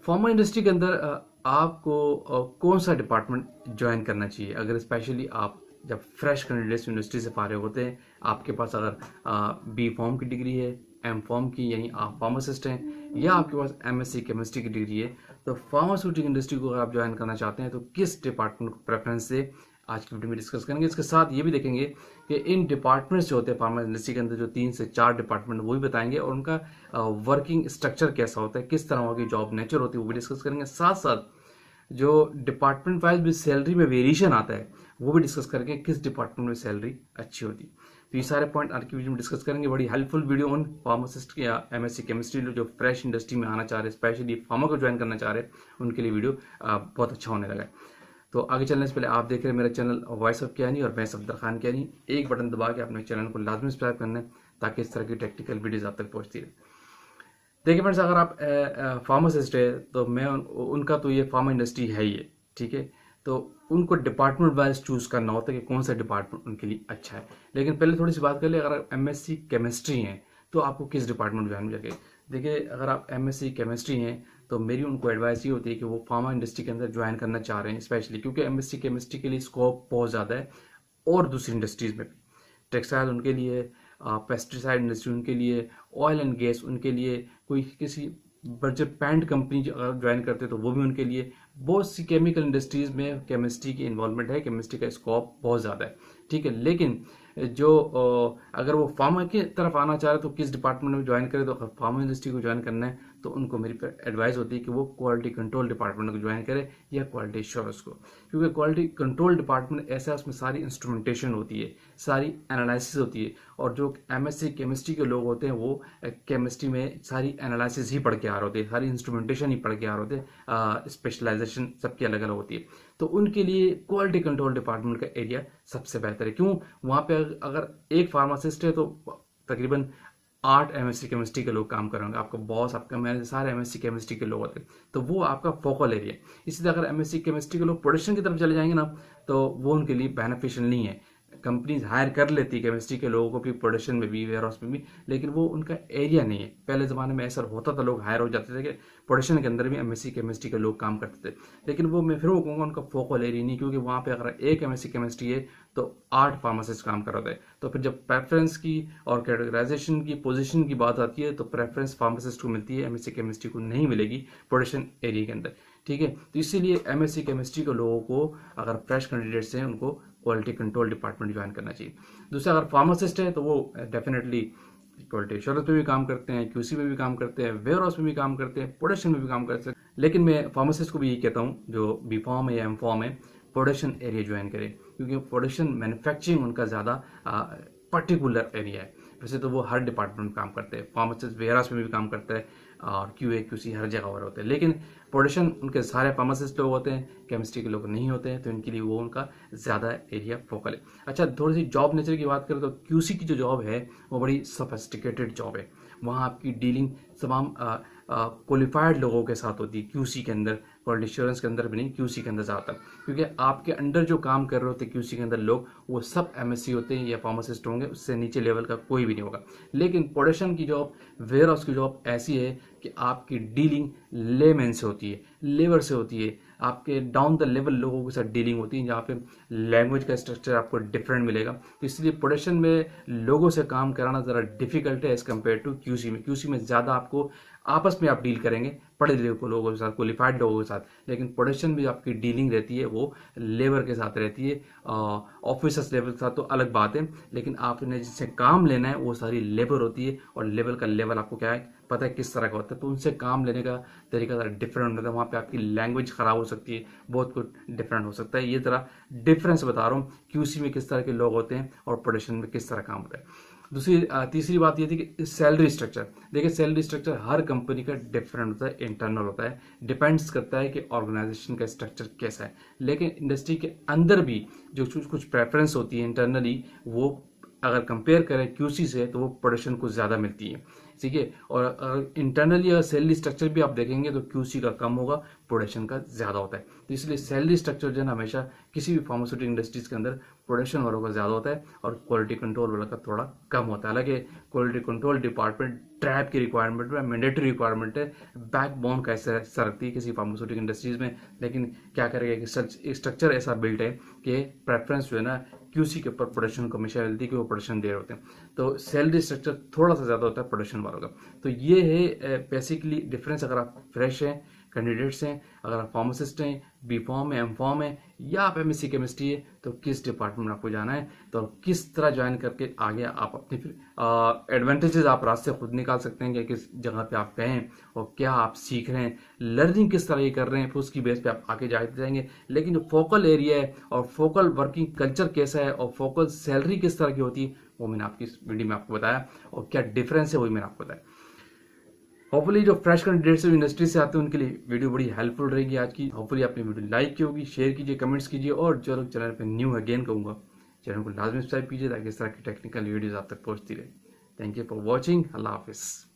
Pharma industry के अंदर आपको कौन सा डिपार्टमेंट ज्वाइन करना चाहिए, अगर स्पेशली आप जब फ्रेश कैंडिडेट्स यूनिवर्सिटी से फारिग होते हैं, आपके पास अगर बी फॉर्म की डिग्री है, एम फॉर्म की यानी आप फार्मासिस्ट हैं, या आपके पास एमएससी केमिस्ट्री की डिग्री है, तो फार्मास्यूटिकल इंडस्ट्री को अगर आप ज्वाइन करना चाहते हैं तो किस डिपार्टमेंट को प्रेफरेंस से आज की वीडियो में डिस्कस करेंगे। इसके साथ ये भी देखेंगे कि इन डिपार्टमेंट्स जो होते हैं फार्मा इंडस्ट्री के अंदर, जो 3 से 4 डिपार्टमेंट, वो भी बताएंगे, और उनका वर्किंग स्ट्रक्चर कैसा होता है, किस तरह की जॉब नेचर होती है, वो भी डिस्कस करेंगे। साथ साथ जो डिपार्टमेंट वाइज भी सैलरी में वेरिएशन आता है वो भी डिस्कस करेंगे, किस डिपार्टमेंट में सैलरी अच्छी होती है। तो ये सारे पॉइंट आज की वीडियो में डिस्कस करेंगे। बड़ी हेल्पफुल वीडियो उन फार्मासिस्ट या एमएससी केमिस्ट्री जो फ्रेश इंडस्ट्री में आना चाह रहे हैं, स्पेशली फार्मा को ज्वाइन करना चाह रहे हैं, उनके लिए वीडियो बहुत अच्छा होने लगा है। तो आगे चलने से पहले आप देख रहे हैं मेरा चैनल वॉइस ऑफ कियानी और मैं सफदर खान कियानी। एक बटन दबा के अपने चैनल को लाजमी सब्सक्राइब करना है ताकि इस तरह की टेक्निकल वीडियोस आप तक पहुंचती रहे। देखिए फ्रेंड्स, अगर आप फार्मासिस्ट है तो मैं उनका तो ये फार्मा इंडस्ट्री है ही है, ठीक है। तो उनको डिपार्टमेंट वाइज चूज करना होता है कि कौन सा डिपार्टमेंट उनके लिए अच्छा है। लेकिन पहले थोड़ी सी बात कर ले, अगर आप एमएससी केमिस्ट्री हैं तो आपको किस डिपार्टमेंट ज्वाइन करके। देखिए, अगर आप एमएससी केमिस्ट्री हैं तो मेरी उनको एडवाइस ये होती है कि वो फार्मा इंडस्ट्री के अंदर ज्वाइन करना चाह रहे हैं, स्पेशली क्योंकि एमएससी केमिस्ट्री के लिए स्कोप बहुत ज़्यादा है, और दूसरी इंडस्ट्रीज में भी, टेक्सटाइल उनके लिए, पेस्टिसाइड इंडस्ट्री उनके लिए, ऑयल एंड गैस उनके लिए, कोई किसी बड़े पेंट कंपनी अगर ज्वाइन करते तो वो भी उनके लिए, बहुत सी केमिकल इंडस्ट्रीज में केमिस्ट्री की इन्वॉल्वमेंट है, केमिस्ट्री का स्कोप बहुत ज़्यादा है, ठीक है। लेकिन जो अगर वो फार्मा की तरफ आना चाह रहे तो किस डिपार्टमेंट में ज्वाइन करें, तो अगर फार्मा इंडस्ट्री को ज्वाइन करना है तो उनको मेरी एडवाइस होती है कि वो क्वालिटी कंट्रोल डिपार्टमेंट को ज्वाइन करें या क्वालिटी एश्योरेंस को, क्योंकि क्वालिटी कंट्रोल डिपार्टमेंट ऐसा है, उसमें सारी इंस्ट्रूमेंटेशन होती है, सारी एनालिसिस होती है, और जो एमएससी केमिस्ट्री के लोग होते हैं वो केमिस्ट्री में सारी एनालिसिस ही पढ़ के आ रहे होते हैं, सारी इंस्ट्रूमेंटेशन ही पढ़ के आ रहे होते हैं, स्पेशलाइजेशन सबकी अलग अलग होती है। तो उनके लिए क्वालिटी कंट्रोल डिपार्टमेंट का एरिया सबसे बेहतर है। क्यों? वहाँ पे अगर एक फार्मासिस्ट है तो तकरीबन 8 एमएससी केमिस्ट्री के लोग काम करेंगे, आपका बॉस, आपका मैनेजर, सारे एमएससी केमिस्ट्री के लोग होते हैं, तो वो आपका फोकल एरिया है। इसलिए अगर एमएससी केमिस्ट्री के लोग प्रोडक्शन की तरफ चले जाएंगे ना, तो वो उनके लिए बेनिफिशियल नहीं है। कंपनीज हायर कर लेती है केमिस्ट्री के लोगों को भी, प्रोडक्शन में भी, वेयर हाउस में भी, लेकिन वो उनका एरिया नहीं है। पहले ज़माने में ऐसा होता था, लोग हायर हो जाते थे कि प्रोडक्शन के अंदर भी एमएससी केमिस्ट्री के लोग काम करते थे, लेकिन वो मैं फिर वो कहूँगा उनका फोकल एरिया नहीं, क्योंकि वहाँ पे अगर एक एमएससी केमिस्ट्री है तो 8 फार्मासिस्ट काम कर रहे थे। तो फिर जब प्रेफरेंस की और कैटेगराइजेशन की पोजीशन की बात आती है तो प्रेफरेंस फार्मासिस्ट को मिलती है, एमएससी केमिस्ट्री को नहीं मिलेगी प्रोडक्शन एरिया के अंदर, ठीक है। तो इसीलिए एमएससी केमिस्ट्री के लोगों को, अगर फ्रेश कैंडिडेट्स हैं, उनको क्वालिटी कंट्रोल डिपार्टमेंट ज्वाइन करना चाहिए। दूसरा, अगर फार्मासिस्ट है तो वो डेफिनेटली क्वालिटी एश्योरेंस में भी काम करते हैं, क्यूसी में भी काम करते हैं, वेयर हाउस में भी काम करते हैं, प्रोडक्शन में भी काम करते हैं। लेकिन मैं फार्मासिस्ट को भी यही कहता हूँ जो बी फॉर्म है या एम फॉर्म है, प्रोडक्शन एरिया ज्वाइन करें, क्योंकि प्रोडक्शन मैन्युफैक्चरिंग उनका ज़्यादा पर्टिकुलर एरिया है। वैसे तो वो हर डिपार्टमेंट में काम करते हैं, फार्मासिस्ट वेयर हाउस में भी काम करता है, और क्यूए क्यूसी हर जगह पर होते हैं, लेकिन प्रोडक्शन उनके सारे फार्मासिस्ट लोग होते हैं, केमिस्ट्री के लोग नहीं होते हैं, तो इनके लिए वो उनका ज़्यादा एरिया फोकल है। अच्छा, थोड़ी सी जॉब नेचर की बात करें तो क्यूसी की जो जॉब है वो बड़ी सोफिस्टिकेटेड जॉब है। वहाँ आपकी डीलिंग तमाम क्वालिफाइड लोगों के साथ होती है क्यूसी के अंदर, क्वालिटी एश्योरेंस के अंदर भी नहीं, क्यूसी के अंदर ज़्यादातर, क्योंकि आपके अंडर जो काम कर रहे होते हैं क्यूसी के अंदर लोग, वो सब एमएससी होते हैं या फार्मासिस्ट होंगे, उससे नीचे लेवल का कोई भी नहीं होगा। लेकिन प्रोडक्शन की जॉब, वेयर हाउस की जॉब ऐसी है कि आपकी डीलिंग लेमैन से होती है, लेबर से होती है, आपके डाउन द लेवल लोगों के साथ डीलिंग होती है, जहाँ पे लैंग्वेज का स्ट्रक्चर आपको डिफरेंट मिलेगा। तो इसलिए प्रोडक्शन में लोगों से काम कराना ज़रा डिफिकल्ट है एज़ कम्पेयर टू क्यूसी में। क्यूसी में ज़्यादा आपको आपस में आप डील करेंगे पढ़े लिखे लोगों के साथ, क्वालिफाइड लोगों के साथ, लेकिन प्रोडक्शन में आपकी डीलिंग रहती है वो लेबर के साथ रहती है, ऑफिसर्स लेवल के साथ तो अलग बात है, लेकिन आपने जिससे काम लेना है वो सारी लेबर होती है, और लेबर का लेवल आपको क्या है पता है किस तरह का होता है, तो उनसे काम लेने का तरीका ज़रा डिफरेंट होता है। वहाँ पे आपकी लैंग्वेज ख़राब हो सकती है, बहुत कुछ डिफरेंट हो सकता है। ये तरह डिफरेंस बता रहा हूँ, क्यूसी में किस तरह के लोग होते हैं और प्रोडक्शन में किस तरह काम होता है। तीसरी बात ये थी कि सैलरी स्ट्रक्चर। देखिए, सैलरी स्ट्रक्चर हर कंपनी का डिफरेंट होता है, इंटरनल होता है, डिपेंड्स करता है कि ऑर्गेनाइजेशन का स्ट्रक्चर कैसा है। लेकिन इंडस्ट्री के अंदर भी जो कुछ प्रेफरेंस होती है इंटरनली, वो अगर कंपेयर करें क्यूसी से तो वो प्रोडक्शन को ज़्यादा मिलती है। ठीक है। और इंटरनली अगर सैलरी स्ट्रक्चर भी आप देखेंगे तो क्यूसी का कम होगा, प्रोडक्शन का ज़्यादा होता है। तो इसलिए सैलरी स्ट्रक्चर जो है ना हमेशा किसी भी फार्मास्यूटिकल इंडस्ट्रीज के अंदर प्रोडक्शन वालों का ज़्यादा होता है और क्वालिटी कंट्रोल वालों का थोड़ा कम होता है। हालांकि क्वालिटी कंट्रोल डिपार्टमेंट ट्रैप की रिक्वायरमेंट है, मैंडेटरी रिक्वायरमेंट है, बैकबोन का ऐसा रखती है किसी फार्मास्यूटिकल इंडस्ट्रीज में। लेकिन क्या करेगा कि स्ट्रक्चर ऐसा बिल्ट है कि प्रेफरेंस जो है ना क्यूसी के ऊपर प्रोडक्शन को हमेशा मिलती है कि वो प्रोडक्शन दे रहे होते हैं। तो सैलरी स्ट्रक्चर थोड़ा सा ज़्यादा होता है प्रोडक्शन वालों का। तो ये है बेसिकली डिफरेंस। अगर आप फ्रेश हैं, कैंडिडेट्स हैं, अगर आप फार्मासिस्ट हैं, बी फॉर्म है, एम फॉर्म है, या आप एमएससी केमिस्ट्री है, तो किस डिपार्टमेंट में आपको जाना है, तो किस तरह ज्वाइन करके आगे आप अपनी फिर एडवांटेजेस आप रास्ते खुद निकाल सकते हैं कि किस जगह पे आप गए हैं और क्या आप सीख रहे हैं, लर्निंग किस तरह ये कर रहे हैं, फिर उसकी बेस पे आप आगे जाएंगे। लेकिन जो फोकल एरिया है और फोकल वर्किंग कल्चर कैसा है और फोकल सैलरी किस तरह की होती है, वो मैंने आपकी इस वीडियो में आपको बताया, और क्या डिफरेंस है वही मैंने आपको बताया। होपफुली जो फ्रेश कैंडिडेट्स इंडस्ट्री से आते हैं उनके लिए वीडियो बड़ी हेल्पफुल रहेगी आज की। होपफुली आपने वीडियो लाइक की होगी, शेयर कीजिए, कमेंट्स कीजिए, और जो लोग चैनल पे न्यू है, अगेन कहूँगा चैनल को लाजमी सब्सक्राइब कीजिए ताकि इस तरह की टेक्निकल वीडियोज आप तक पहुँचती रहे। Thank you for watching. अल्लाह हाफिज़।